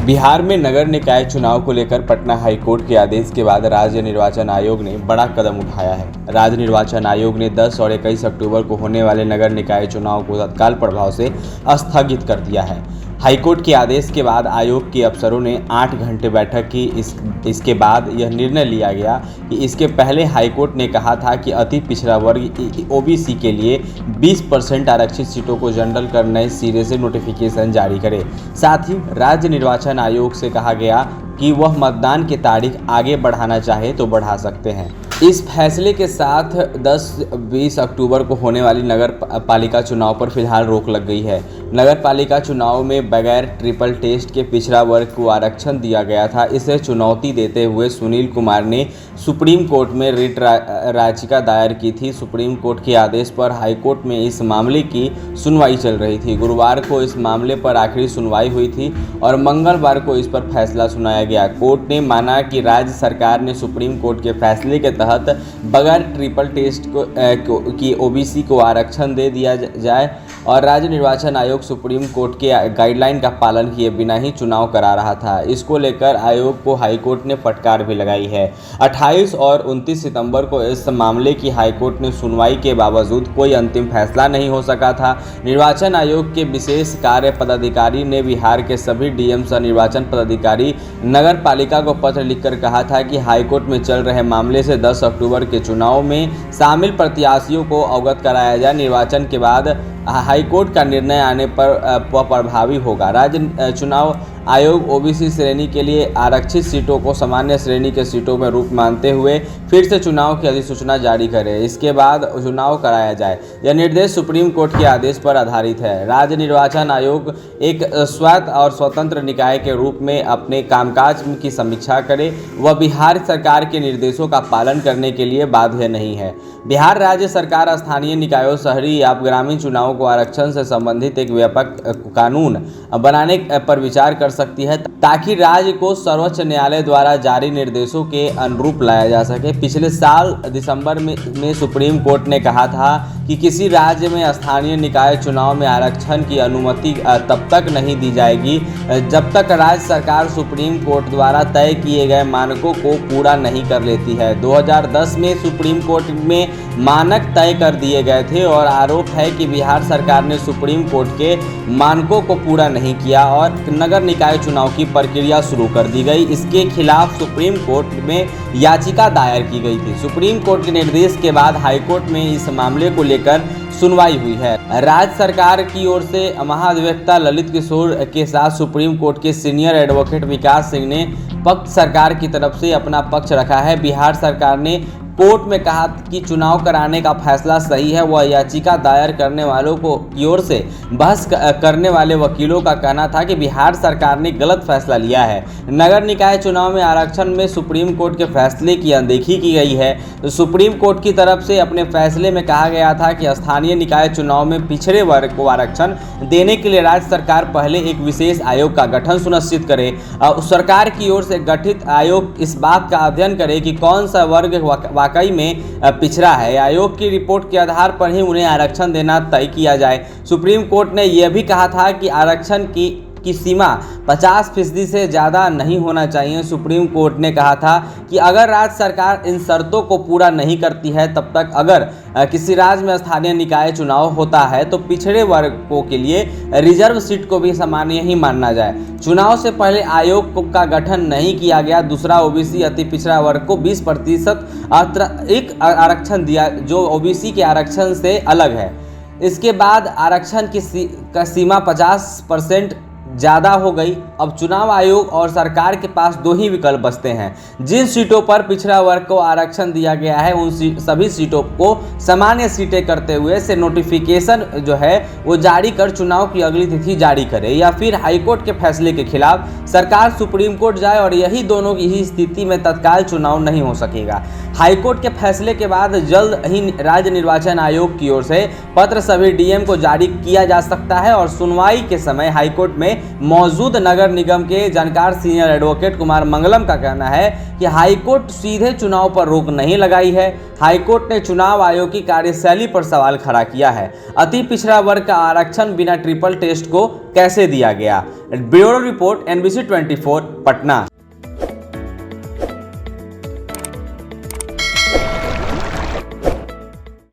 बिहार में नगर निकाय चुनाव को लेकर पटना हाईकोर्ट के आदेश के बाद राज्य निर्वाचन आयोग ने बड़ा कदम उठाया है। राज्य निर्वाचन आयोग ने 10 और 21 अक्टूबर को होने वाले नगर निकाय चुनाव को तत्काल प्रभाव से स्थगित कर दिया है। हाईकोर्ट के आदेश के बाद आयोग के अफसरों ने 8 घंटे बैठक की। इसके बाद यह निर्णय लिया गया कि इसके पहले हाईकोर्ट ने कहा था कि अति पिछड़ा वर्ग ओबीसी के लिए 20% आरक्षित सीटों को जनरल कर नए सिरे से नोटिफिकेशन जारी करे। साथ ही राज्य निर्वाचन आयोग से कहा गया कि वह मतदान की तारीख आगे बढ़ाना चाहे तो बढ़ा सकते हैं। इस फैसले के साथ 10-20 अक्टूबर को होने वाली नगर पालिका चुनाव पर फिलहाल रोक लग गई है। नगर पालिका चुनाव में बगैर ट्रिपल टेस्ट के पिछड़ा वर्ग को आरक्षण दिया गया था। इसे चुनौती देते हुए सुनील कुमार ने सुप्रीम कोर्ट में रिट याचिका दायर की थी। सुप्रीम कोर्ट के आदेश पर हाईकोर्ट में इस मामले की सुनवाई चल रही थी। गुरुवार को इस मामले पर आखिरी सुनवाई हुई थी और मंगलवार को इस पर फैसला सुनाया गया। कोर्ट ने माना कि राज्य सरकार ने सुप्रीम कोर्ट के फैसले के तहत बगैर ट्रिपल टेस्ट की ओबीसी को आरक्षण दे दिया जाए और राज्य निर्वाचन आयोग सुप्रीम कोर्ट के गाइडलाइन का पालन किए बिना ही चुनाव करा रहा था। इसको लेकर आयोग को हाईकोर्ट ने फटकार भी लगाई है। 28 और 29 सितंबर को इस मामले की हाईकोर्ट ने सुनवाई के बावजूद कोई अंतिम फैसला नहीं हो सका था। निर्वाचन आयोग के विशेष कार्य पदाधिकारी ने बिहार के सभी डीएम सह निर्वाचन पदाधिकारी नगर पालिका को पत्र लिखकर कहा था कि हाईकोर्ट में चल रहे मामले से 10 अक्टूबर के चुनाव में शामिल प्रत्याशियों को अवगत कराया जाए। निर्वाचन के बाद हाईकोर्ट का निर्णय आने पर प्रभावी होगा। राज्य चुनाव आयोग ओबीसी श्रेणी के लिए आरक्षित सीटों को सामान्य श्रेणी के सीटों में रूप मानते हुए फिर से चुनाव की अधिसूचना जारी करे। इसके बाद चुनाव कराया जाए। यह निर्देश सुप्रीम कोर्ट के आदेश पर आधारित है। राज्य निर्वाचन आयोग एक स्वायत्त और स्वतंत्र निकाय के रूप में अपने कामकाज की समीक्षा करे। वह बिहार सरकार के निर्देशों का पालन करने के लिए बाध्य नहीं है। बिहार राज्य सरकार स्थानीय निकायों, शहरी या ग्रामीण चुनावों को आरक्षण से संबंधित एक व्यापक कानून बनाने पर विचार कर सकती है ताकि राज्य को सर्वोच्च न्यायालय द्वारा जारी निर्देशों के अनुरूप लाया जा सके। पिछले साल दिसंबर में सुप्रीम कोर्ट ने कहा था कि किसी राज्य में स्थानीय निकाय चुनाव में आरक्षण की अनुमति तब तक नहीं दी जाएगी जब तक राज्य सरकार सुप्रीम कोर्ट द्वारा तय किए गए मानकों को पूरा नहीं कर लेती है। 2010 में सुप्रीम कोर्ट में मानक तय कर दिए गए थे और आरोप है कि बिहार सरकार ने सुप्रीम कोर्ट के मानकों को पूरा नहीं किया और नगर निकाय चुनाव की प्रक्रिया शुरू कर दी गई। इसके खिलाफ सुप्रीम कोर्ट में याचिका दायर की गई थी। सुप्रीम कोर्ट के निर्देश के बाद हाईकोर्ट में इस मामले को लेकर सुनवाई हुई है। राज्य सरकार की ओर से महाधिवक्ता ललित किशोर के साथ सुप्रीम कोर्ट के सीनियर एडवोकेट विकास सिंह ने पक्ष सरकार की तरफ से अपना पक्ष रखा है। बिहार सरकार ने कोर्ट में कहा कि चुनाव कराने का फैसला सही है। वह याचिका दायर करने वालों की ओर से बहस करने वाले वकीलों का कहना था कि बिहार सरकार ने गलत फैसला लिया है। नगर निकाय चुनाव में आरक्षण में सुप्रीम कोर्ट के फैसले की अनदेखी की गई है। तो सुप्रीम कोर्ट की तरफ से अपने फैसले में कहा गया था कि स्थानीय निकाय चुनाव में पिछड़े वर्ग को आरक्षण देने के लिए राज्य सरकार पहले एक विशेष आयोग का गठन सुनिश्चित करे। सरकार की ओर से गठित आयोग इस बात का अध्ययन करे कि कौन सा वर्ग वाकई में पिछड़ा है। आयोग की रिपोर्ट के आधार पर ही उन्हें आरक्षण देना तय किया जाए। सुप्रीम कोर्ट ने यह भी कहा था कि आरक्षण की सीमा 50% से ज़्यादा नहीं होना चाहिए। सुप्रीम कोर्ट ने कहा था कि अगर राज्य सरकार इन शर्तों को पूरा नहीं करती है तब तक अगर किसी राज्य में स्थानीय निकाय चुनाव होता है तो पिछड़े वर्गों के लिए रिजर्व सीट को भी सामान्य ही माना जाए। चुनाव से पहले आयोग का गठन नहीं किया गया। दूसरा, ओबीसी अति पिछड़ा वर्ग को 20% अतिरिक्त आरक्षण दिया जो ओबीसी के आरक्षण से अलग है। इसके बाद आरक्षण की सीमा 50% ज़्यादा हो गई। अब चुनाव आयोग और सरकार के पास दो ही विकल्प बचते हैं। जिन सीटों पर पिछड़ा वर्ग को आरक्षण दिया गया है उन सभी सीटों को सामान्य सीटें करते हुए से नोटिफिकेशन जो है वो जारी कर चुनाव की अगली तिथि जारी करे या फिर हाईकोर्ट के फैसले के खिलाफ सरकार सुप्रीम कोर्ट जाए और यही दोनों की ही स्थिति में तत्काल चुनाव नहीं हो सकेगा। हाईकोर्ट के फैसले के बाद जल्द ही राज्य निर्वाचन आयोग की ओर से पत्र सभी डीएम को जारी किया जा सकता है और सुनवाई के समय हाईकोर्ट में मौजूद नगर निगम के जानकार सीनियर एडवोकेट कुमार मंगलम का कहना है कि हाईकोर्ट सीधे चुनाव पर रोक नहीं लगाई है। हाईकोर्ट ने चुनाव आयोग की कार्यशैली पर सवाल खड़ा किया है। अति पिछड़ा वर्ग का आरक्षण बिना ट्रिपल टेस्ट को कैसे दिया गया। Bureau report NBC 24 Patna.